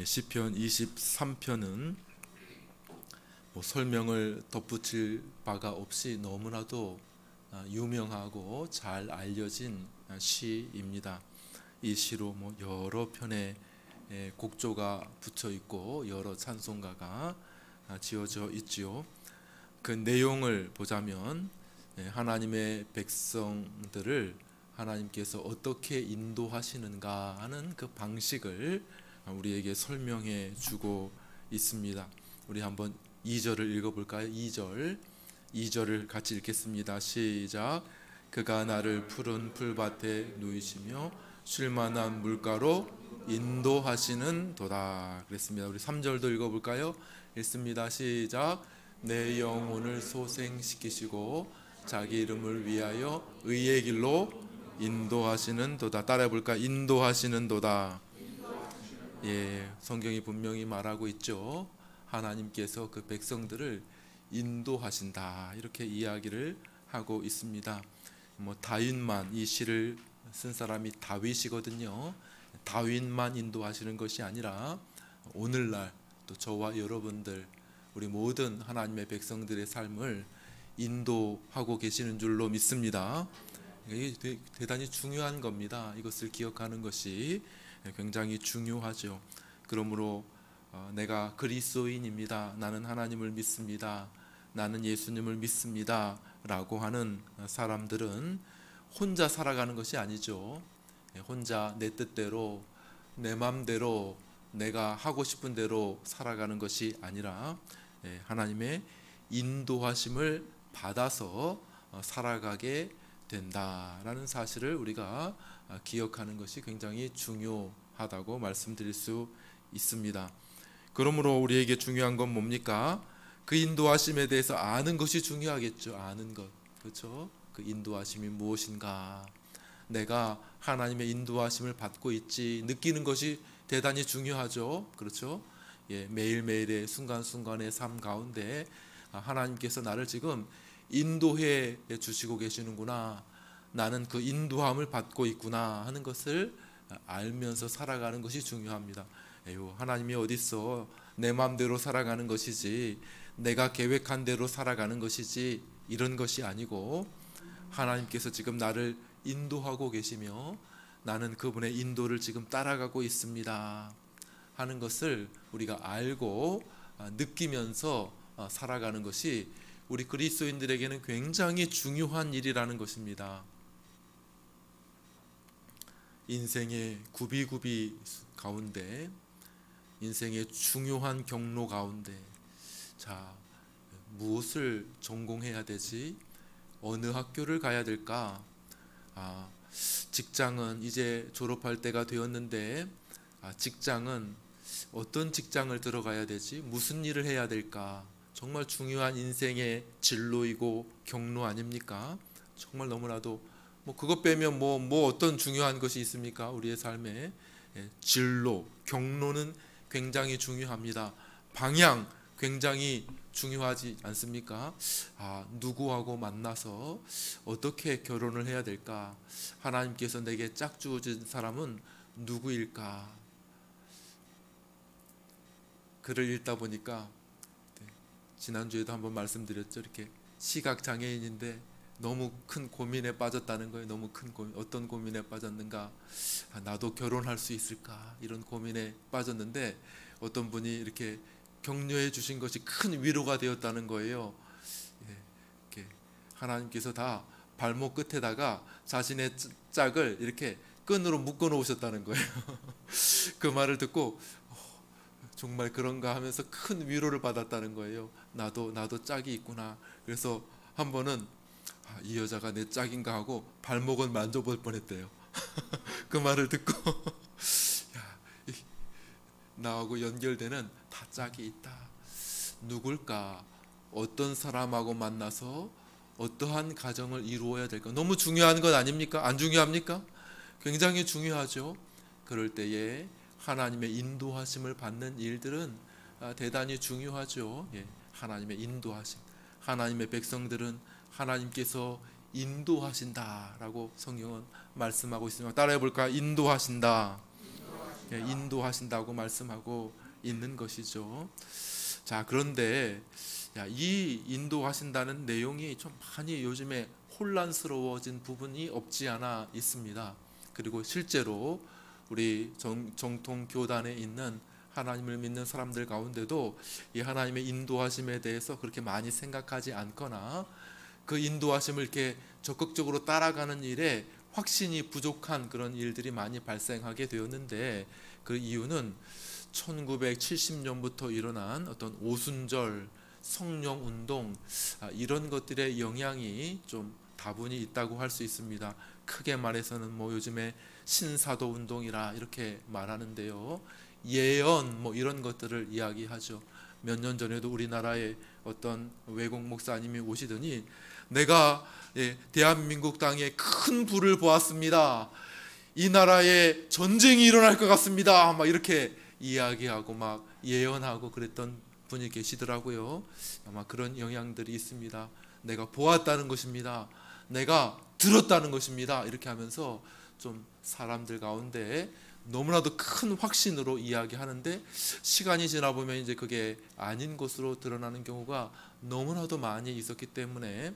시편 23편은 설명을 덧붙일 바가 없이 너무나도 유명하고 잘 알려진 시입니다. 이 시로 여러 편의 곡조가 붙여 있고 여러 찬송가가 지어져 있지요. 그 내용을 보자면 하나님의 백성들을 하나님께서 어떻게 인도하시는가 하는 그 방식을 우리에게 설명해 주고 있습니다. 우리 한번 2절을 읽어볼까요? 2절을 같이 읽겠습니다. 시작. 그가 나를 푸른 풀밭에 누이시며 쉴만한 물가로 인도하시는 도다 그랬습니다. 우리 3절도 읽어볼까요? 읽습니다. 시작. 내 영혼을 소생시키시고 자기 이름을 위하여 의의 길로 인도하시는 도다. 따라해볼까? 인도하시는 도다. 성경이 분명히 말하고 있죠. 하나님께서 그 백성들을 인도하신다 이렇게 이야기를 하고 있습니다. 다윗만, 이 시를 쓴 사람이 다윗이거든요. 다윗만 인도하시는 것이 아니라 오늘날 또 저와 여러분들, 우리 모든 하나님의 백성들의 삶을 인도하고 계시는 줄로 믿습니다. 이게 대단히 중요한 겁니다. 이것을 기억하는 것이 굉장히 중요하죠. 그러므로 내가 그리스도인입니다. 나는 하나님을 믿습니다. 나는 예수님을 믿습니다. 라고 하는 사람들은 혼자 살아가는 것이 아니죠. 혼자 내 뜻대로, 내 마음대로, 내가 하고 싶은 대로 살아가는 것이 아니라 하나님의 인도하심을 받아서 살아가게 된다라는 사실을 우리가 기억하는 것이 굉장히 중요하다고 말씀드릴 수 있습니다. 그러므로 우리에게 중요한 건 뭡니까? 그 인도하심에 대해서 아는 것이 중요하겠죠. 아는 것, 그렇죠? 그 인도하심이 무엇인가? 내가 하나님의 인도하심을 받고 있지 느끼는 것이 대단히 중요하죠. 그렇죠? 매일매일의 순간순간의 삶 가운데 하나님께서 나를 지금 인도해 주시고 계시는구나, 나는 그 인도함을 받고 있구나 하는 것을 알면서 살아가는 것이 중요합니다. 하나님이 어딨어? 내 마음대로 살아가는 것이지, 내가 계획한 대로 살아가는 것이지, 이런 것이 아니고 하나님께서 지금 나를 인도하고 계시며 나는 그분의 인도를 지금 따라가고 있습니다 하는 것을 우리가 알고 느끼면서 살아가는 것이 우리 그리스도인들에게는 굉장히 중요한 일이라는 것입니다. 인생의 구비구비 가운데, 인생의 중요한 경로 가운데, 무엇을 전공해야 되지? 어느 학교를 가야 될까? 직장은 이제 졸업할 때가 되었는데 직장은 어떤 직장을 들어가야 되지? 무슨 일을 해야 될까? 정말 중요한 인생의 진로이고 경로 아닙니까? 정말 너무나도 그것 빼면 어떤 중요한 것이 있습니까? 우리의 삶에 진로, 경로는 굉장히 중요합니다. 방향 굉장히 중요하지 않습니까? 누구하고 만나서 어떻게 결혼을 해야 될까? 하나님께서 내게 짝주어진 사람은 누구일까? 글을 읽다 보니까 지난주에도 한번 말씀드렸죠. 이렇게 시각장애인인데 너무 큰 고민에 빠졌다는 거예요. 너무 큰 고민. 어떤 고민에 빠졌는가? 나도 결혼할 수 있을까? 이런 고민에 빠졌는데 어떤 분이 이렇게 격려해 주신 것이 큰 위로가 되었다는 거예요. 이렇게 하나님께서 다 발목 끝에다가 자신의 짝을 이렇게 끈으로 묶어 놓으셨다는 거예요. 그 말을 듣고 정말 그런가 하면서 큰 위로를 받았다는 거예요. 나도 짝이 있구나. 그래서 한 번은 이 여자가 내 짝인가 하고 발목을 만져볼 뻔했대요. 그 말을 듣고 나하고 연결되는 다 짝이 있다. 누굴까? 어떤 사람하고 만나서 어떠한 가정을 이루어야 될까? 너무 중요한 것 아닙니까? 안 중요합니까? 굉장히 중요하죠. 그럴 때에 하나님의 인도하심을 받는 일들은 대단히 중요하죠. 하나님의 인도하심. 하나님의 백성들은 하나님께서 인도하신다라고 성경은 말씀하고 있습니다. 따라해 볼까? 인도하신다. 인도하신다고 말씀하고 있는 것이죠. 자, 그런데 이 인도하신다는 내용이 좀 많이 요즘에 혼란스러워진 부분이 없지 않아 있습니다. 그리고 실제로 우리 정통 교단에 있는 하나님을 믿는 사람들 가운데도 이 하나님의 인도하심에 대해서 그렇게 많이 생각하지 않거나 그 인도하심을 이렇게 적극적으로 따라가는 일에 확신이 부족한 그런 일들이 많이 발생하게 되었는데, 그 이유는 1970년부터 일어난 어떤 오순절 성령 운동, 이런 것들의 영향이 좀 다분히 있다고 할 수 있습니다. 크게 말해서는 뭐 요즘에 신사도 운동이라 이렇게 말하는데요, 예언 뭐 이런 것들을 이야기하죠. 몇 년 전에도 우리나라에 어떤 외국 목사님이 오시더니 내가 대한민국 땅에 큰 불을 보았습니다. 이 나라에 전쟁이 일어날 것 같습니다. 막 이렇게 이야기하고 막 예언하고 그랬던 분이 계시더라고요. 아마 그런 영향들이 있습니다. 내가 보았다는 것입니다. 내가 들었다는 것입니다. 이렇게 하면서 좀 사람들 가운데 너무나도 큰 확신으로 이야기하는데, 시간이 지나 보면 이제 그게 아닌 것으로 드러나는 경우가 너무나도 많이 있었기 때문에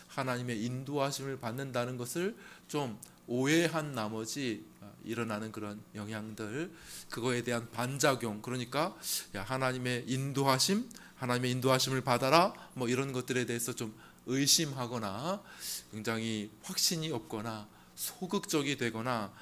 하나님의 인도하심을 받는다는 것을 좀 오해한 나머지 일어나는 그런 영향들, 그거에 대한 반작용, 그러니까 하나님의 인도하심을 받아라 뭐 이런 것들에 대해서 좀 의심하거나 굉장히 확신이 없거나 소극적이 되거나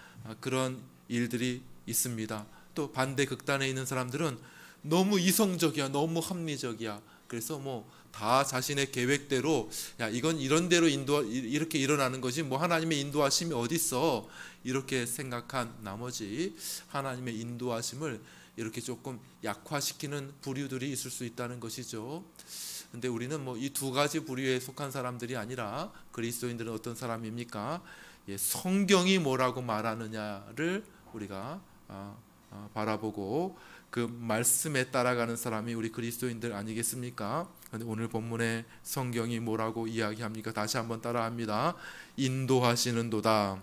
그런 일들이 있습니다. 또 반대 극단에 있는 사람들은 너무 이성적이야, 너무 합리적이야. 그래서 뭐 다 자신의 계획대로, 이건 이런 대로 이렇게 일어나는 거지 뭐 하나님의 인도하심이 어디 있어, 이렇게 생각한 나머지 하나님의 인도하심을 이렇게 조금 약화시키는 부류들이 있을 수 있다는 것이죠. 근데 우리는 뭐 이 두 가지 부류에 속한 사람들이 아니라, 그리스도인들은 어떤 사람입니까? 성경이 뭐라고 말하느냐를 우리가 바라보고 그 말씀에 따라가는 사람이 우리 그리스도인들 아니겠습니까? 근데 오늘 본문에 성경이 뭐라고 이야기합니까? 다시 한번 따라합니다. 인도하시는도다.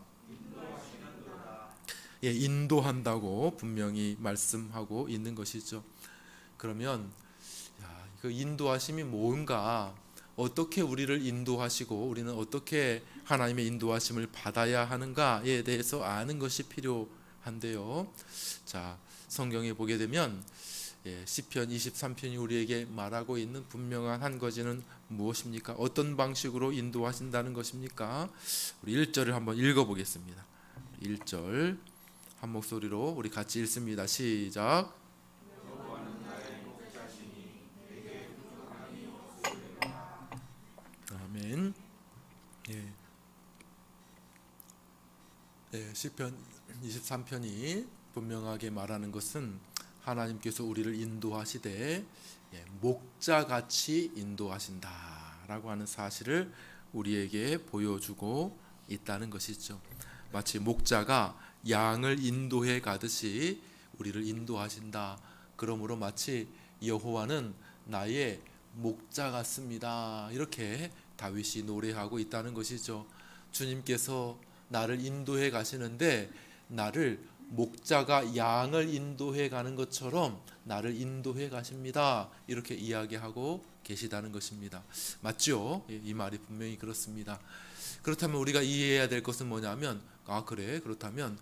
인도한다고 분명히 말씀하고 있는 것이죠. 그러면 그 인도하심이 뭔가, 어떻게 우리를 인도하시고 우리는 어떻게 하나님의 인도하심을 받아야 하는가에 대해서 아는 것이 필요한데요. 자, 성경에 보게 되면 시편 23편이 우리에게 말하고 있는 분명한 한 가지는 무엇입니까? 어떤 방식으로 인도하신다는 것입니까? 우리 1절을 한번 읽어보겠습니다. 1절 한 목소리로 우리 같이 읽습니다. 시작. 아멘. 시편 23편이 분명하게 말하는 것은 하나님께서 우리를 인도하시되 목자같이 인도하신다라고 하는 사실을 우리에게 보여주고 있다는 것이죠. 마치 목자가 양을 인도해 가듯이 우리를 인도하신다. 그러므로 마치 여호와는 나의 목자 같습니다. 이렇게 다윗이 노래하고 있다는 것이죠. 주님께서 나를 인도해 가시는데 나를 목자가 양을 인도해 가는 것처럼 나를 인도해 가십니다. 이렇게 이야기하고 계시다는 것입니다. 맞죠? 이 말이 분명히 그렇습니다. 그렇다면 우리가 이해해야 될 것은 뭐냐면, 그래, 그렇다면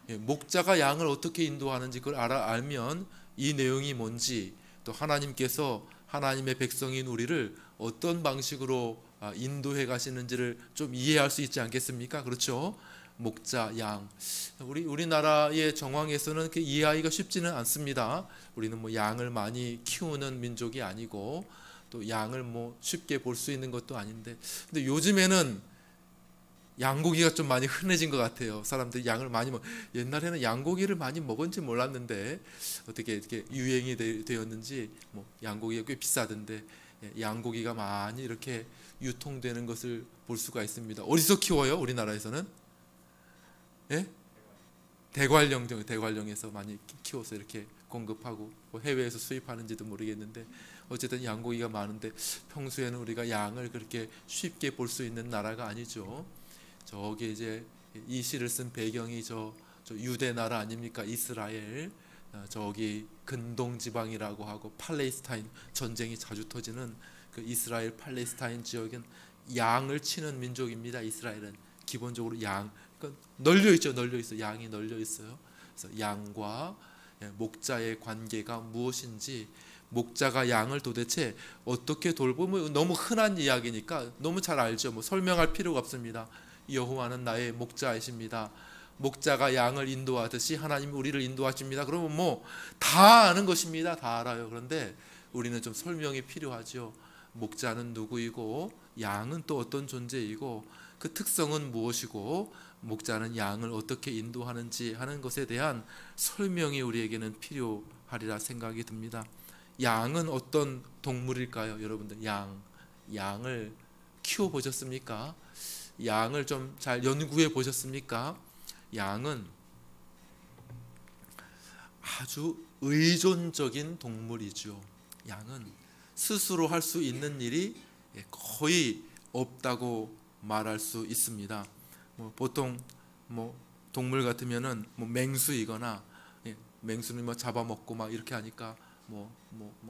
목자가 양을 어떻게 인도하는지 그걸 알면 이 내용이 뭔지, 또 하나님께서 하나님의 백성인 우리를 어떤 방식으로 인도해 가시는지를 좀 이해할 수 있지 않겠습니까? 그렇죠? 목자, 양. 우리나라의 정황에서는 이해하기가 쉽지는 않습니다. 우리는 뭐 양을 많이 키우는 민족이 아니고 또 양을 뭐 쉽게 볼 수 있는 것도 아닌데, 근데 요즘에는 양고기가 좀 많이 흔해진 것 같아요. 사람들이 양을 많이 옛날에는 양고기를 많이 먹은지 몰랐는데 어떻게 이렇게 유행이 되었는지 뭐 양고기가 꽤 비싸던데 양고기가 많이 이렇게 유통되는 것을 볼 수가 있습니다. 어디서 키워요? 우리나라에서는? 대관령에서 많이 키워서 이렇게 공급하고, 뭐 해외에서 수입하는지도 모르겠는데 어쨌든 양고기가 많은데, 평소에는 우리가 양을 그렇게 쉽게 볼 수 있는 나라가 아니죠. 저기 이제 이 시를 쓴 배경이 저 저 유대 나라 아닙니까? 이스라엘. 저기 근동 지방이라고 하고 팔레스타인 전쟁이 자주 터지는 그 이스라엘 팔레스타인 지역은 양을 치는 민족입니다. 이스라엘은 기본적으로 양, 그러니까 널려 있죠. 널려 있어. 양이 널려 있어요. 그래서 양과 목자의 관계가 무엇인지, 목자가 양을 도대체 어떻게 돌보면, 너무 흔한 이야기니까 너무 잘 알죠. 뭐 설명할 필요가 없습니다. 여호와는 나의 목자이십니다. 목자가 양을 인도하듯이 하나님이 우리를 인도하십니다. 그러면 뭐 다 아는 것입니다. 다 알아요. 그런데 우리는 좀 설명이 필요하죠. 목자는 누구이고 양은 또 어떤 존재이고 그 특성은 무엇이고 목자는 양을 어떻게 인도하는지 하는 것에 대한 설명이 우리에게는 필요하리라 생각이 듭니다. 양은 어떤 동물일까요? 여러분들 양을 키워 보셨습니까? 양을 좀 잘 연구해 보셨습니까? 양은 아주 의존적인 동물이죠. 양은 스스로 할 수 있는 일이 거의 없다고 말할 수 있습니다. 보통 동물 같으면은 맹수이거나, 맹수는 잡아먹고 막 이렇게 하니까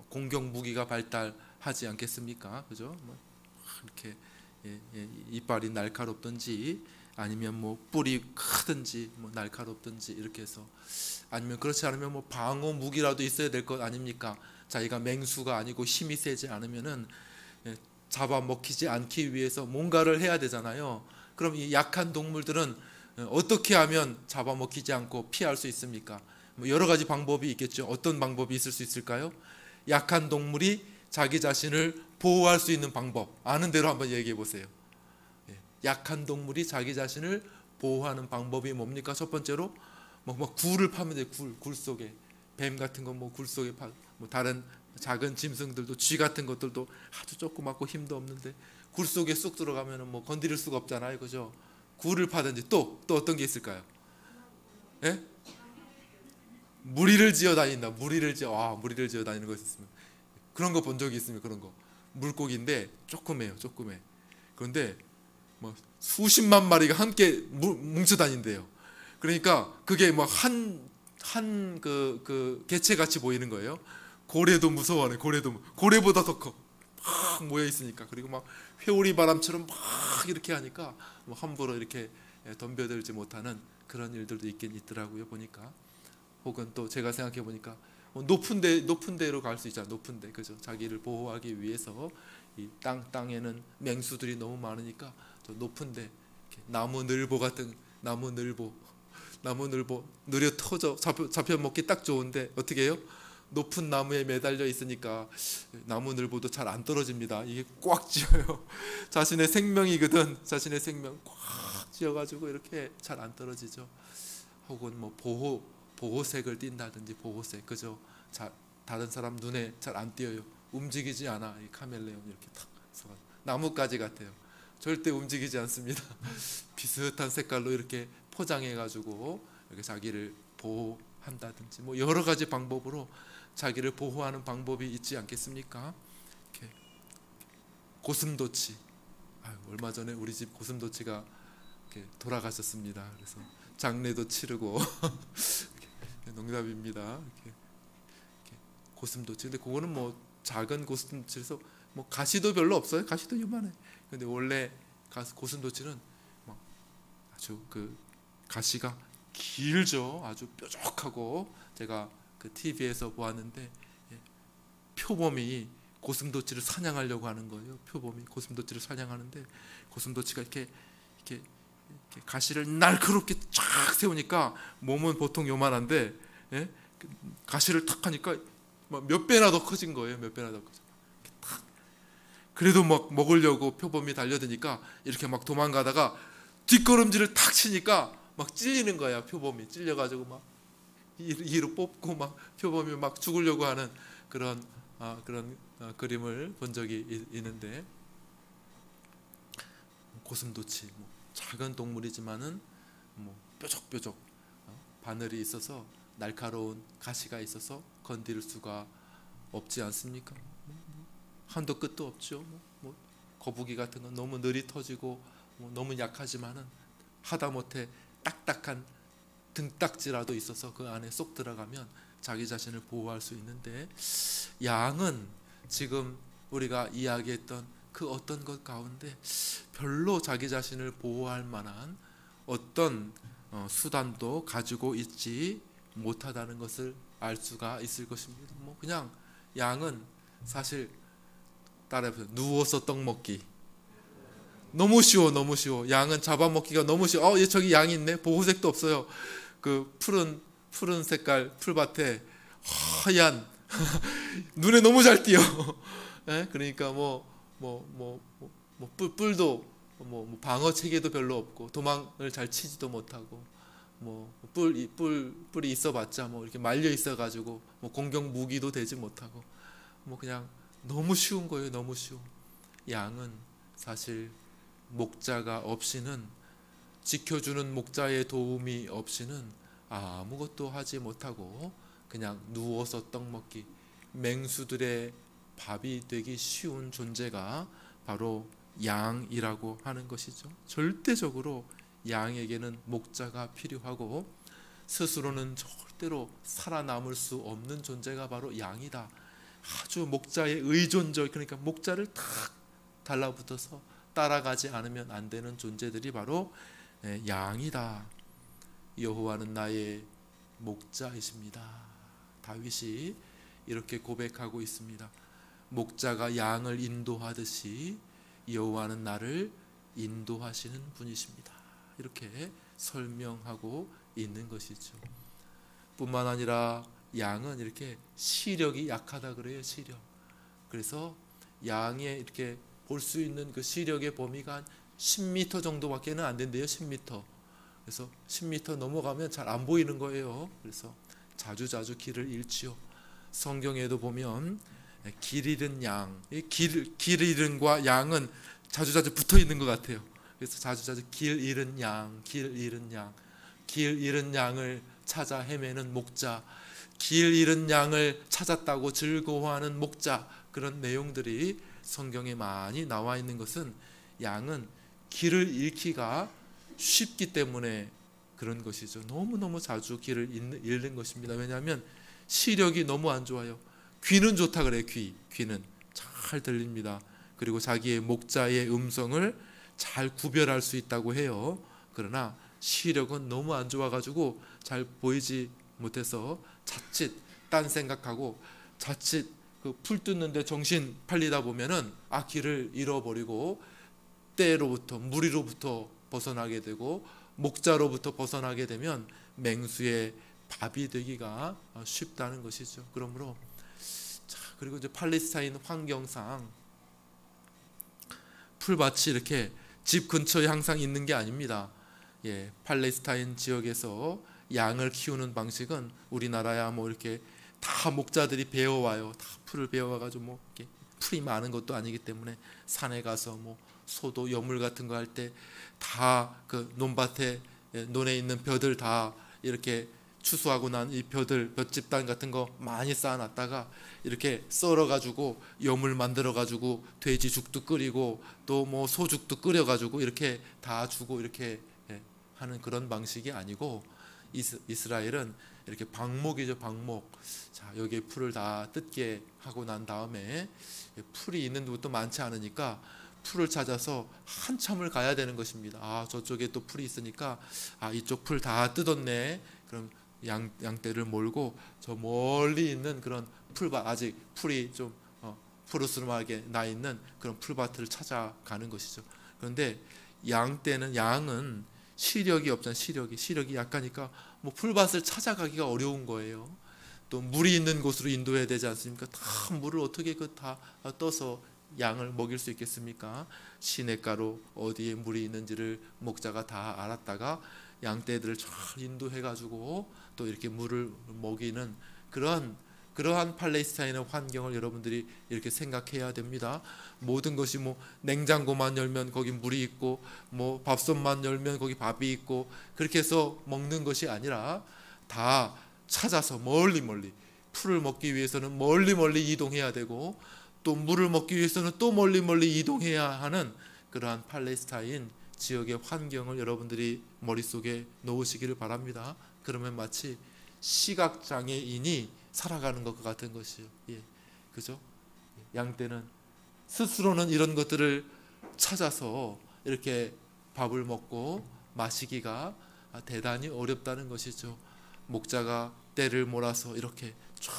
공격 무기가 발달하지 않겠습니까? 그죠? 이렇게 이빨이 날카롭든지 아니면 뿔이 크든지 날카롭든지 이렇게 해서, 아니면 그렇지 않으면 방어 무기라도 있어야 될 것 아닙니까? 자기가 맹수가 아니고 힘이 세지 않으면은 잡아먹히지 않기 위해서 뭔가를 해야 되잖아요. 그럼 이 약한 동물들은 어떻게 하면 잡아먹히지 않고 피할 수 있습니까? 여러 가지 방법이 있겠죠. 어떤 방법이 있을 수 있을까요? 약한 동물이 자기 자신을 보호할 수 있는 방법, 아는 대로 한번 얘기해 보세요. 약한 동물이 자기 자신을 보호하는 방법이 뭡니까? 첫 번째로 굴을 파면 돼요. 굴 속에 뱀 같은 거 굴 속에 다른 작은 짐승들도, 쥐 같은 것들도 아주 조그맣고 힘도 없는데 굴 속에 쑥 들어가면은 건드릴 수가 없잖아요, 그죠? 굴을 파든지 또 어떤 게 있을까요? 예? 무리를 지어 다닌다. 무리를 지어 다니는 거 있으면, 그런 거 본 적이 있으면, 그런 거 물고기인데 조그매요. 그런데 수십만 마리가 함께 뭉쳐 다닌대요. 그러니까 그게 한 개체 같이 보이는 거예요. 고래도 무서워하네. 고래보다 더 커. 막 모여 있으니까. 그리고 회오리 바람처럼 막 이렇게 하니까 함부로 이렇게 덤벼들지 못하는 그런 일들도 있긴 있더라고요, 보니까. 혹은 또 제가 생각해 보니까 높은 데로 갈 수 있잖아요. 높은 데, 그죠? 자기를 보호하기 위해서 이 땅에는 맹수들이 너무 많으니까 저 높은 데, 나무 늘보 느려 터져 잡혀 먹기 딱 좋은데 어떻게 해요? 높은 나무에 매달려 있으니까 나무 늘보도 잘 안 떨어집니다. 이게 꽉 쥐어요. 자신의 생명이거든. 자신의 생명 꽉 쥐어가지고 이렇게 잘 안 떨어지죠. 혹은 보호색을 띈다든지, 보호색, 그죠? 다른 사람 눈에 잘 안 띄어요. 움직이지 않아. 이 카멜레온 이렇게 탁 나뭇가지 같아요. 절대 움직이지 않습니다. 비슷한 색깔로 이렇게 포장해가지고 이렇게 자기를 보호한다든지 여러 가지 방법으로 자기를 보호하는 방법이 있지 않겠습니까? 이렇게 고슴도치, 얼마 전에 우리 집 고슴도치가 이렇게 돌아가셨습니다. 그래서 장례도 치르고 농담입니다. 이렇게 고슴도치. 근데 그거는 작은 고슴도치에서 가시도 별로 없어요. 가시도 요만해. 근데 원래 고슴도치는 아주 가시가 길죠. 아주 뾰족하고, 제가 TV에서 보았는데 표범이 고슴도치를 사냥하려고 하는 거예요. 표범이 고슴도치를 사냥하는데 고슴도치가 이렇게 가시를 날카롭게 쫙 세우니까 몸은 보통 요만한데 가시를 탁 하니까 몇 배나 더 커진 거예요. 몇 배나 더 커져. 그래도 먹으려고 표범이 달려드니까 이렇게 도망가다가 뒷걸음질을 탁 치니까 찔리는 거야. 표범이 찔려가지고 이로 뽑고 표범이 죽으려고 하는 그런 그림을 본 적이 있는데, 고슴도치 작은 동물이지만은 뾰족뾰족 바늘이 있어서, 날카로운 가시가 있어서 건드릴 수가 없지 않습니까? 한도 끝도 없죠. 거북이 같은 건 너무 느리 터지고 너무 약하지만은 하다못해 딱딱한 등딱지라도 있어서 그 안에 쏙 들어가면 자기 자신을 보호할 수 있는데, 양은 지금 우리가 이야기했던 그 어떤 것 가운데 별로 자기 자신을 보호할 만한 어떤 수단도 가지고 있지 못하다는 것을 알 수가 있을 것입니다. 뭐 그냥 양은 사실 따라해보세요. 누워서 떡 먹기. 너무 쉬워, 너무 쉬워. 양은 잡아먹기가 너무 쉬워. 저기 양이 있네. 보호색도 없어요. 그 푸른 색깔 풀밭에 하얀 눈에 너무 잘 띄어. 그러니까 뿔도 방어 체계도 별로 없고 도망을 잘 치지도 못하고 뿔이 있어봤자 이렇게 말려 있어가지고 공격 무기도 되지 못하고 그냥 너무 쉬운 거예요. 너무 쉬워. 양은 사실 목자가 없이는, 지켜주는 목자의 도움이 없이는 아무것도 하지 못하고 그냥 누워서 떡 먹기, 맹수들의 밥이 되기 쉬운 존재가 바로 양이라고 하는 것이죠. 절대적으로 양에게는 목자가 필요하고 스스로는 절대로 살아남을 수 없는 존재가 바로 양이다. 아주 목자의 의존적, 그러니까 목자를 탁 달라붙어서 따라가지 않으면 안 되는 존재들이 바로 양이다. 여호와는 나의 목자이십니다. 다윗이 이렇게 고백하고 있습니다. 목자가 양을 인도하듯이 여호와는 나를 인도하시는 분이십니다. 이렇게 설명하고 있는 것이죠. 뿐만 아니라 양은 이렇게 시력이 약하다 그래요. 시력. 그래서 양의 이렇게 볼 수 있는 그 시력의 범위가 한 10m 정도밖에는 안 된대요. 10m. 그래서 10m 넘어가면 잘 안 보이는 거예요. 그래서 자주 길을 잃지요. 성경에도 보면 길 잃은 양, 길 잃은과 양은 자주 붙어 있는 것 같아요. 그래서 자주 길 잃은 양, 길 잃은 양을 찾아 헤매는 목자, 길 잃은 양을 찾았다고 즐거워하는 목자, 그런 내용들이 성경에 많이 나와 있는 것은 양은 길을 잃기가 쉽기 때문에 그런 것이죠. 너무너무 자주 길을 잃는 것입니다. 왜냐하면 시력이 너무 안 좋아요. 귀는 좋다 그래요. 귀는 잘 들립니다. 그리고 자기의 목자의 음성을 잘 구별할 수 있다고 해요. 그러나 시력은 너무 안 좋아가지고 잘 보이지 못해서 자칫 딴 생각하고 자칫 그 풀 뜯는데 정신 팔리다 보면은 길을 잃어버리고 때로부터, 무리로부터 벗어나게 되고 목자로부터 벗어나게 되면 맹수의 밥이 되기가 쉽다는 것이죠. 그러므로 그리고 이제 팔레스타인 환경상 풀밭이 이렇게 집 근처에 항상 있는 게 아닙니다. 팔레스타인 지역에서 양을 키우는 방식은 우리나라야 이렇게 다 목자들이 배워와요. 다 풀을 배워와가지고 이렇게 풀이 많은 것도 아니기 때문에 산에 가서 소도 여물 같은 거 할 때 다 그 논밭에 논에 있는 벼들 다 이렇게 추수하고 난 이 볏짚단 같은 거 많이 쌓아놨다가 이렇게 썰어가지고 여물 만들어가지고 돼지죽도 끓이고 또 소죽도 끓여가지고 이렇게 다 주고 이렇게 하는 그런 방식이 아니고 이스라엘은 이렇게 방목이죠. 방목. 자, 여기에 풀을 다 뜯게 하고 난 다음에 풀이 있는 곳도 많지 않으니까 풀을 찾아서 한참을 가야 되는 것입니다. 저쪽에 또 풀이 있으니까 이쪽 풀 다 뜯었네. 그럼 양떼를 몰고 저 멀리 있는 그런 풀밭, 아직 풀이 좀 푸르스름하게 나 있는 그런 풀밭을 찾아가는 것이죠. 그런데 양은 시력이 없잖아요. 시력이 약하니까 풀밭을 찾아가기가 어려운 거예요. 또 물이 있는 곳으로 인도해야 되지 않습니까? 다 물을 어떻게 다 떠서 양을 먹일 수 있겠습니까? 시냇가로 어디에 물이 있는지를 목자가 다 알았다가 양떼들을 잘 인도해가지고 또 이렇게 물을 먹이는 그러한 팔레스타인의 환경을 여러분들이 이렇게 생각해야 됩니다. 모든 것이 냉장고만 열면 거기 물이 있고 밥솥만 열면 거기 밥이 있고 그렇게 해서 먹는 것이 아니라 다 찾아서 멀리 풀을 먹기 위해서는 멀리 이동해야 되고 또 물을 먹기 위해서는 또 멀리 이동해야 하는 그러한 팔레스타인 지역의 환경을 여러분들이 머릿속에 놓으시기를 바랍니다. 그러면 마치 시각장애인이 살아가는 것과 같은 것이요. 그죠? 양떼는 스스로는 이런 것들을 찾아서 이렇게 밥을 먹고 마시기가 대단히 어렵다는 것이죠. 목자가 떼를 몰아서 이렇게 쫙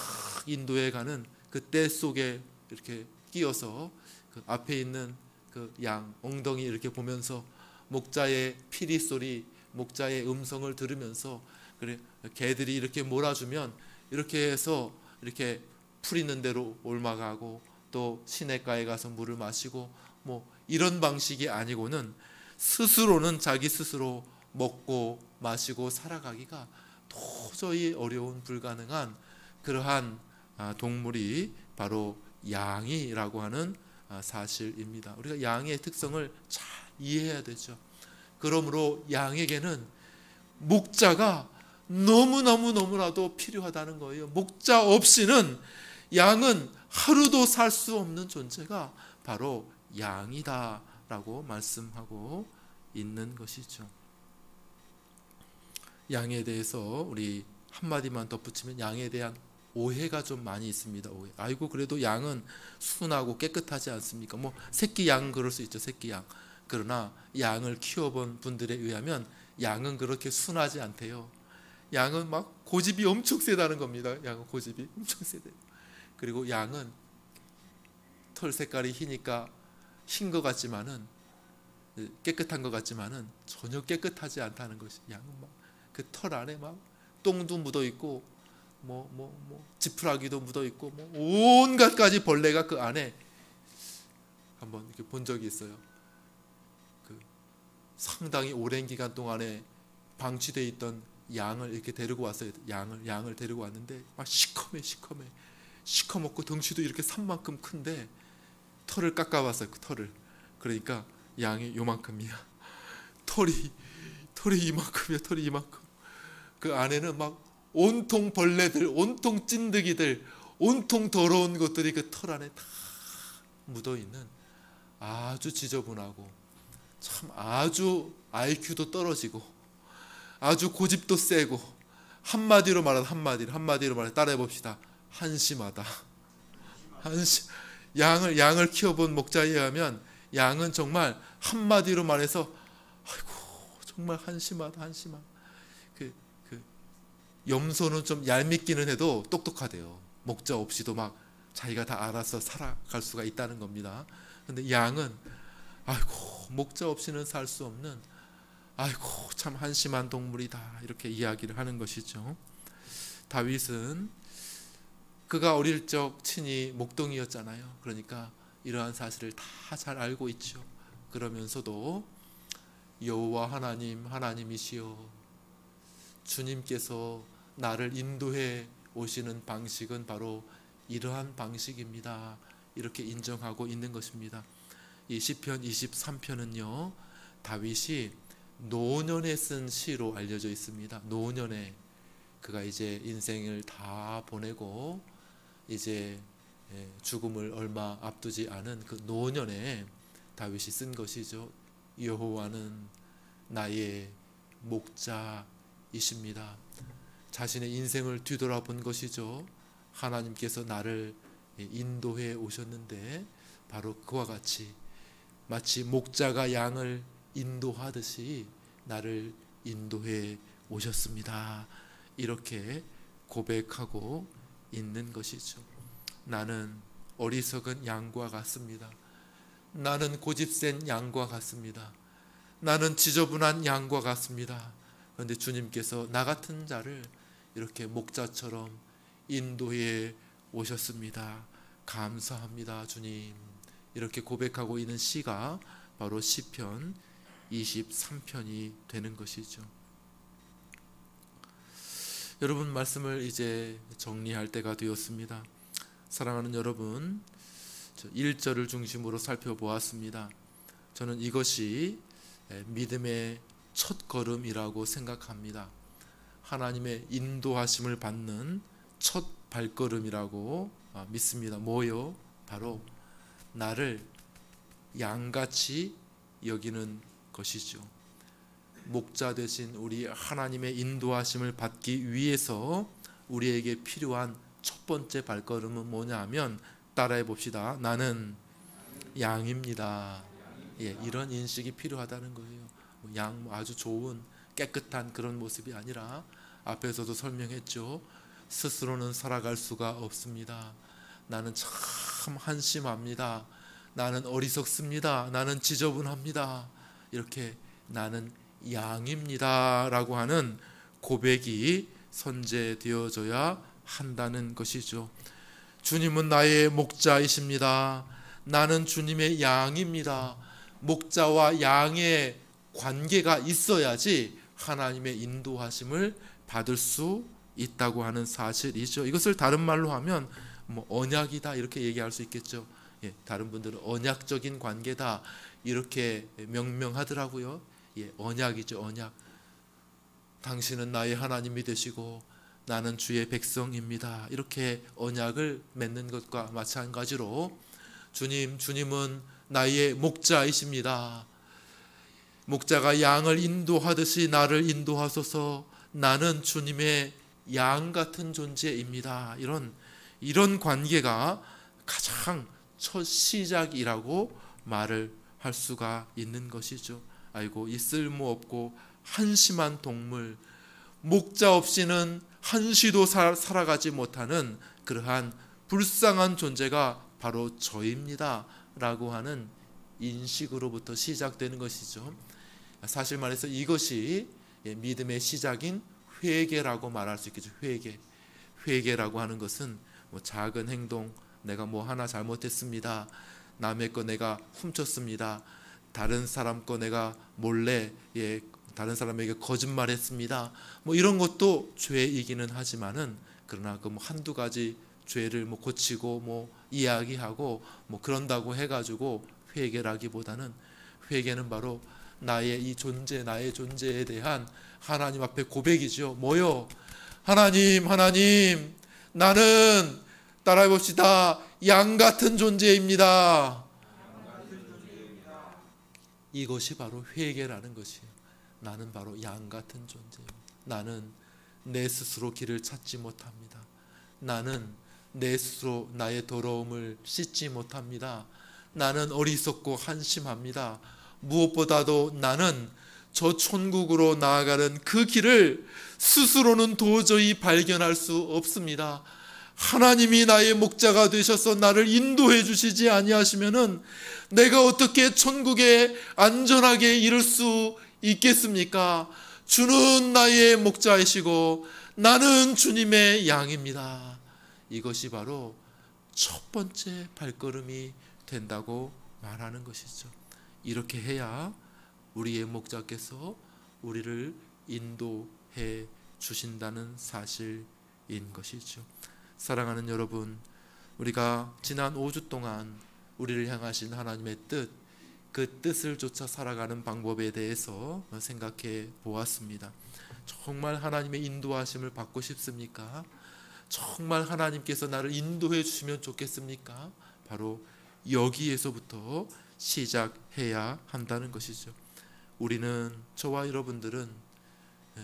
인도해 가는 그 떼 속에 이렇게 끼어서 그 앞에 있는 그 양 엉덩이 이렇게 보면서 목자의 피리 소리, 목자의 음성을 들으면서 그래 개들이 이렇게 몰아주면 이렇게 해서 이렇게 풀 있는 대로 옮아가고 또 시냇가에 가서 물을 마시고 뭐 이런 방식이 아니고는 스스로는 자기 스스로 먹고 마시고 살아가기가 도저히 어려운 불가능한 그러한 동물이 바로 양이라고 하는 사실입니다. 우리가 양의 특성을 잘 이해해야 되죠. 그러므로 양에게는 목자가 너무나도 필요하다는 거예요. 목자 없이는 양은 하루도 살 수 없는 존재가 바로 양이다라고 말씀하고 있는 것이죠. 양에 대해서 우리 한마디만 덧붙이면 양에 대한 오해가 좀 많이 있습니다. 오해. 아이고 그래도 양은 순하고 깨끗하지 않습니까? 뭐 새끼 양 그럴 수 있죠. 새끼 양. 그러나 양을 키워본 분들에 의하면 양은 그렇게 순하지 않대요. 양은 막 고집이 엄청 세다는 겁니다. 양은 고집이 엄청 세대요. 그리고 양은 털 색깔이 희니까 흰 것 같지만은 깨끗한 것 같지만은 전혀 깨끗하지 않다는 것이. 양은 막 그 털 안에 막 똥도 묻어 있고 지푸라기도 묻어 있고 온갖 가지 벌레가 그 안에 한번 이렇게 본 적이 있어요. 그 상당히 오랜 기간 동안에 방치되어 있던 양을 이렇게 데리고 왔어요. 양을 데리고 왔는데 막 시커멓고 덩치도 이렇게 산만큼 큰데 털을 깎아봤어요. 그 털을. 그러니까 양이 요만큼이야. 털이 이만큼이야. 털이 이만큼. 그 안에는 막 온통 벌레들, 온통 찐득이들, 온통 더러운 것들이 그 털 안에 다 묻어 있는 아주 지저분하고 참 아주 IQ도 떨어지고 아주 고집도 세고 한마디로 말해 따라해 봅시다. 한심하다. 양을 키워본 목자에 의하면 양은 정말 한마디로 말해서 아이고 정말 한심하다. 염소는 좀 얄밉기는 해도 똑똑하대요. 목자 없이도 막 자기가 다 알아서 살아갈 수가 있다는 겁니다. 근데 양은 아이고 목자 없이는 살 수 없는 아이고 참 한심한 동물이다 이렇게 이야기를 하는 것이죠. 다윗은 그가 어릴 적 친히 목동이었잖아요. 그러니까 이러한 사실을 다 잘 알고 있죠. 그러면서도 여호와 하나님이시여 주님께서 나를 인도해 오시는 방식은 바로 이러한 방식입니다. 이렇게 인정하고 있는 것입니다. 이 시편 23편은요. 다윗이 노년에 쓴 시로 알려져 있습니다. 노년에 그가 이제 인생을 다 보내고 이제 죽음을 얼마 앞두지 않은 그 노년에 다윗이 쓴 것이죠. 여호와는 나의 목자이십니다. 자신의 인생을 뒤돌아본 것이죠. 하나님께서 나를 인도해 오셨는데 바로 그와 같이 마치 목자가 양을 인도하듯이 나를 인도해 오셨습니다. 이렇게 고백하고 있는 것이죠. 나는 어리석은 양과 같습니다. 나는 고집센 양과 같습니다. 나는 지저분한 양과 같습니다. 그런데 주님께서 나 같은 자를 이렇게 목자처럼 인도해 오셨습니다. 감사합니다, 주님. 이렇게 고백하고 있는 시가 바로 시편 23편이 되는 것이죠. 여러분, 말씀을 이제 정리할 때가 되었습니다. 사랑하는 여러분, 1절을 중심으로 살펴보았습니다. 저는 이것이 믿음의 첫 걸음이라고 생각합니다. 하나님의 인도하심을 받는 첫 발걸음이라고 믿습니다. 뭐요? 바로 나를 양같이 여기는 것이죠. 목자 되신 우리 하나님의 인도하심을 받기 위해서 우리에게 필요한 첫 번째 발걸음은 뭐냐 하면, 따라해 봅시다. 나는 양입니다. 예, 이런 인식이 필요하다는 거예요. 양 아주 좋은 깨끗한 그런 모습이 아니라, 앞에서도 설명했죠. 스스로는 살아갈 수가 없습니다. 나는 참 한심합니다. 나는 어리석습니다. 나는 지저분합니다. 이렇게 나는 양입니다 라고 하는 고백이 선제되어져야 한다는 것이죠. 주님은 나의 목자이십니다. 나는 주님의 양입니다. 목자와 양의 관계가 있어야지 하나님의 인도하심을 받을 수 있다고 하는 사실이죠. 이것을 다른 말로 하면 언약이다 이렇게 얘기할 수 있겠죠. 예, 다른 분들은 언약적인 관계다 이렇게 명명하더라고요. 예, 언약이죠. 언약. 당신은 나의 하나님이 되시고 나는 주의 백성입니다. 이렇게 언약을 맺는 것과 마찬가지로 주님은 나의 목자이십니다. 목자가 양을 인도하듯이 나를 인도하소서. 나는 주님의 양 같은 존재입니다. 이런 관계가 가장 첫 시작이라고 말을 할 수가 있는 것이죠. 아이고, 이 쓸모없고 한심한 동물, 목자 없이는 한시도 살아가지 못하는 그러한 불쌍한 존재가 바로 저입니다 라고 하는 인식으로부터 시작되는 것이죠. 사실 말해서 이것이 믿음의 시작인 회개라고 말할 수 있겠죠. 회개라고 하는 것은 작은 행동, 내가 하나 잘못했습니다. 남의 거 내가 훔쳤습니다. 다른 사람 거 내가 몰래 다른 사람에게 거짓말했습니다. 이런 것도 죄이기는 하지만은, 그러나 한두 가지 죄를 고치고 이야기하고 그런다고 해가지고 회개라기보다는, 회개는 바로 나의 존재에 대한 하나님 앞에 고백이죠. 뭐요? 하나님, 나는 따라해 봅시다. 양 같은 존재입니다. 이것이 바로 회개라는 것이에요. 나는 바로 양 같은 존재예요. 나는 내 스스로 길을 찾지 못합니다. 나는 내 스스로 나의 더러움을 씻지 못합니다. 나는 어리석고 한심합니다. 무엇보다도 나는 저 천국으로 나아가는 그 길을 스스로는 도저히 발견할 수 없습니다. 하나님이 나의 목자가 되셔서 나를 인도해 주시지 아니하시면은 내가 어떻게 천국에 안전하게 이를 수 있겠습니까? 주는 나의 목자이시고 나는 주님의 양입니다. 이것이 바로 첫 번째 발걸음이 된다고 말하는 것이죠. 이렇게 해야 우리의 목자께서 우리를 인도해 주신다는 사실인 것이죠. 사랑하는 여러분, 우리가 지난 5주 동안 우리를 향하신 하나님의 뜻, 그 뜻을 쫓아 살아가는 방법에 대해서 생각해 보았습니다. 정말 하나님의 인도하심을 받고 싶습니까? 정말 하나님께서 나를 인도해 주시면 좋겠습니까? 바로 여기에서부터 시작해야 한다는 것이죠. 우리는, 저와 여러분들은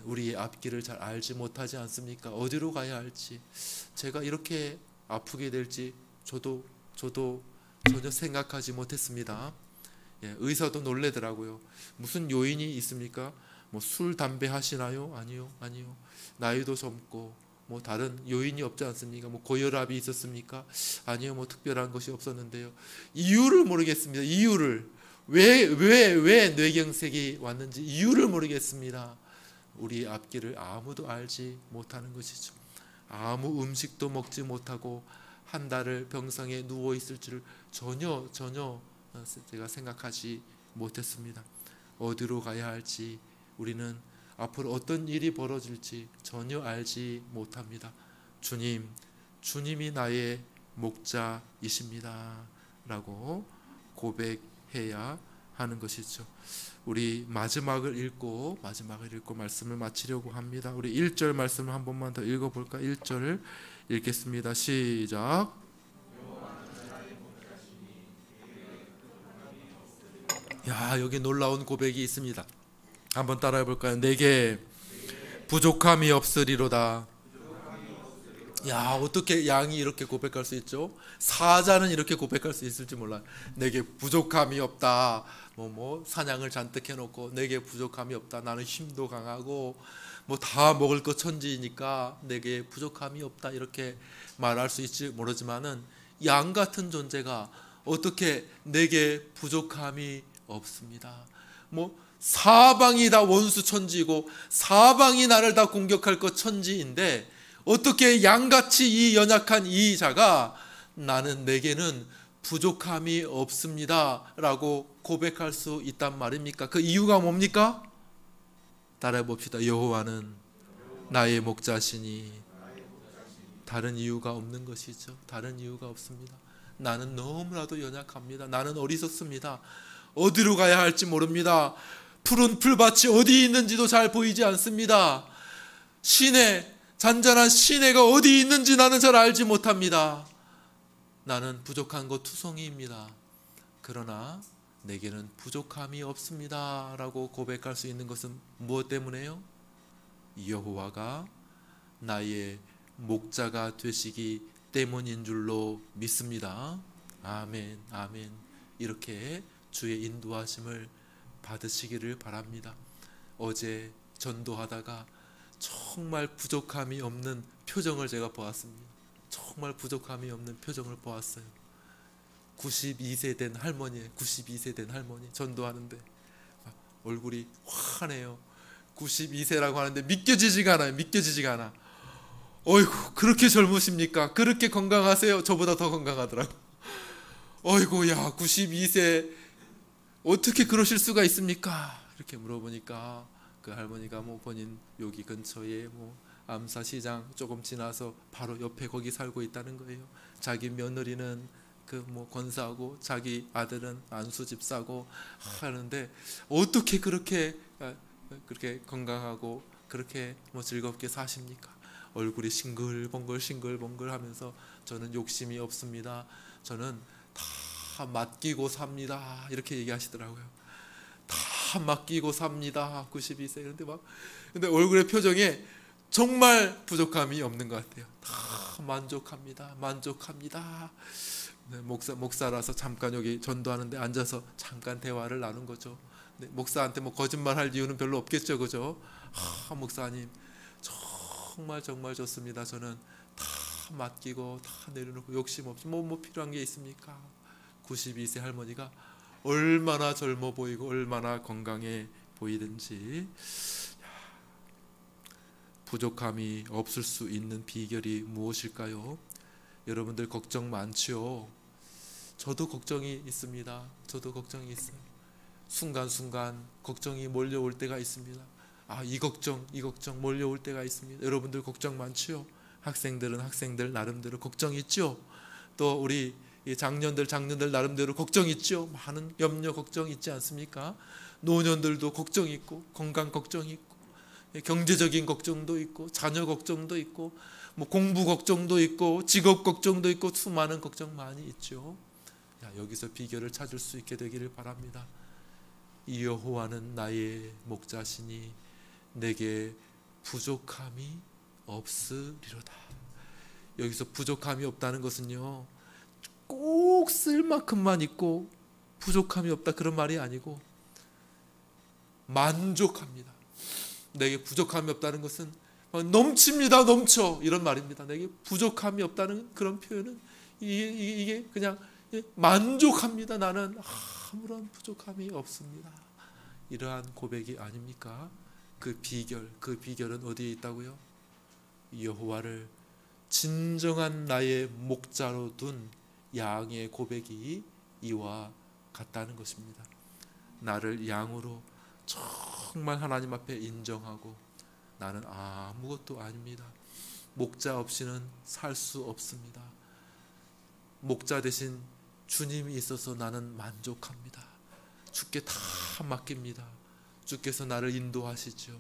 우리의 앞길을 잘 알지 못하지 않습니까? 어디로 가야 할지, 제가 이렇게 아프게 될지 저도 전혀 생각하지 못했습니다. 의사도 놀래더라고요. 무슨 요인이 있습니까? 술, 담배 하시나요? 아니요. 나이도 젊고 다른 요인이 없지 않습니까? 고혈압이 있었습니까? 아니요. 특별한 것이 없었는데요. 이유를 모르겠습니다. 이유를 왜 뇌경색이 왔는지 이유를 모르겠습니다. 우리 앞길을 아무도 알지 못하는 것이죠. 아무 음식도 먹지 못하고 한 달을 병상에 누워 있을 줄을 전혀 제가 생각하지 못했습니다. 어디로 가야 할지, 우리는 앞으로 어떤 일이 벌어질지 전혀 알지 못합니다. 주님이 나의 목자이십니다 라고 고백해야 하는 것이죠. 우리 마지막을 읽고 말씀을 마치려고 합니다. 우리 1절 말씀을 한 번만 더 읽어볼까? 1절을 읽겠습니다. 시작. 여기 놀라운 고백이 있습니다. 한번 따라해 볼까요? 내게 부족함이 없으리로다. 야, 어떻게 양이 이렇게 고백할 수 있죠? 사자는 이렇게 고백할 수 있을지 몰라요. 내게 부족함이 없다. 사냥을 잔뜩 해놓고 내게 부족함이 없다. 나는 힘도 강하고 다 먹을 것 천지이니까 내게 부족함이 없다. 이렇게 말할 수 있을지 모르지만은 양 같은 존재가 어떻게 내게 부족함이 없습니다. 사방이 다 원수 천지이고 사방이 나를 다 공격할 것 천지인데 어떻게 양같이 이 연약한 이 자가 나는 내게는 부족함이 없습니다 라고 고백할 수 있단 말입니까? 그 이유가 뭡니까? 따라해 봅시다. 여호와는 나의 목자시니. 다른 이유가 없는 것이죠. 다른 이유가 없습니다. 나는 너무나도 연약합니다. 나는 어리석습니다. 어디로 가야 할지 모릅니다. 푸른 풀밭이 어디 있는지도 잘 보이지 않습니다. 잔잔한 시내가 어디 있는지 나는 잘 알지 못합니다. 나는 부족한 것 투성이입니다. 그러나 내게는 부족함이 없습니다 라고 고백할 수 있는 것은 무엇 때문에요? 여호와가 나의 목자가 되시기 때문인 줄로 믿습니다. 아멘, 아멘. 이렇게 주의 인도하심을 받으시기를 바랍니다. 어제 전도하다가 정말 부족함이 없는 표정을 제가 보았습니다. 정말 부족함이 없는 표정을 보았어요. 92세 된 할머니, 92세 된 할머니 전도하는데 얼굴이 환해요. 92세라고 하는데 믿겨지지가 않아요. 믿겨지지가 않아. 어이구, 그렇게 젊으십니까? 그렇게 건강하세요? 저보다 더 건강하더라고. 어이구, 야, 92세 어떻게 그러실 수가 있습니까? 이렇게 물어보니까 그 할머니가 본인 여기 근처에 암사시장 조금 지나서 바로 옆에 거기 살고 있다는 거예요. 자기 며느리는 권사하고 자기 아들은 안수집사고 하는데 어떻게 그렇게 건강하고 그렇게 즐겁게 사십니까? 얼굴이 싱글벙글 하면서 저는 욕심이 없습니다. 저는 다 맡기고 삽니다. 이렇게 얘기하시더라고요. 다 맡기고 삽니다. 92세. 근데 얼굴의 표정에 정말 부족함이 없는 것 같아요. 다 만족합니다. 네, 목사라서 잠깐 여기 전도하는데 앉아서 잠깐 대화를 나눈 거죠. 네, 목사한테 거짓말할 이유는 별로 없겠죠, 그죠? 목사님 정말 좋습니다. 저는 다 맡기고 다 내려놓고 욕심 없이 뭐 필요한 게 있습니까? 92세 할머니가 얼마나 젊어 보이고 얼마나 건강해 보이든지 부족함이 없을 수 있는 비결이 무엇일까요? 여러분들 걱정 많지요? 저도 걱정이 있습니다. 저도 걱정이 있어요. 순간순간 걱정이 몰려올 때가 있습니다. 이 걱정 몰려올 때가 있습니다. 여러분들 걱정 많지요? 학생들은 학생들 나름대로 걱정이 있죠. 또 우리 장년들 나름대로 걱정이 있죠. 많은 염려 걱정이 있지 않습니까? 노년들도 걱정이 있고 건강 걱정이 있고 경제적인 걱정도 있고 자녀 걱정도 있고 공부 걱정도 있고 직업 걱정도 있고 수많은 걱정 많이 있죠. 여기서 비결을 찾을 수 있게 되기를 바랍니다. 이 여호와는 나의 목자시니 내게 부족함이 없으리로다. 여기서 부족함이 없다는 것은요 꼭 쓸 만큼만 있고 부족함이 없다 그런 말이 아니고 만족합니다. 내게 부족함이 없다는 것은 넘칩니다. 넘쳐 이런 말입니다. 내게 부족함이 없다는 그런 표현은 이게 그냥 만족합니다. 나는 아무런 부족함이 없습니다. 이러한 고백이 아닙니까? 그 비결은 어디에 있다고요? 여호와를 진정한 나의 목자로 둔 양의 고백이 이와 같다는 것입니다. 나를 양으로 정말 하나님 앞에 인정하고 나는 아무것도 아닙니다. 목자 없이는 살 수 없습니다. 목자 대신 주님이 있어서 나는 만족합니다. 주께 다 맡깁니다. 주께서 나를 인도하시죠.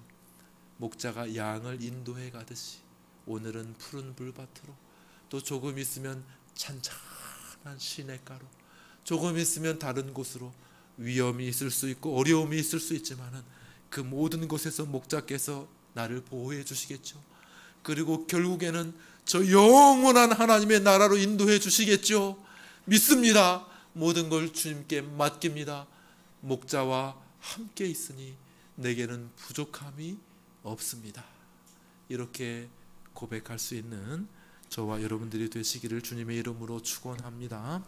목자가 양을 인도해 가듯이 오늘은 푸른 불밭으로, 또 조금 있으면 찬찬한 시냇가로, 조금 있으면 다른 곳으로, 위험이 있을 수 있고 어려움이 있을 수 있지만은 그 모든 곳에서 목자께서 나를 보호해 주시겠죠. 그리고 결국에는 저 영원한 하나님의 나라로 인도해 주시겠죠. 믿습니다. 모든 걸 주님께 맡깁니다. 목자와 함께 있으니 내게는 부족함이 없습니다. 이렇게 고백할 수 있는 저와 여러분들이 되시기를 주님의 이름으로 축원합니다.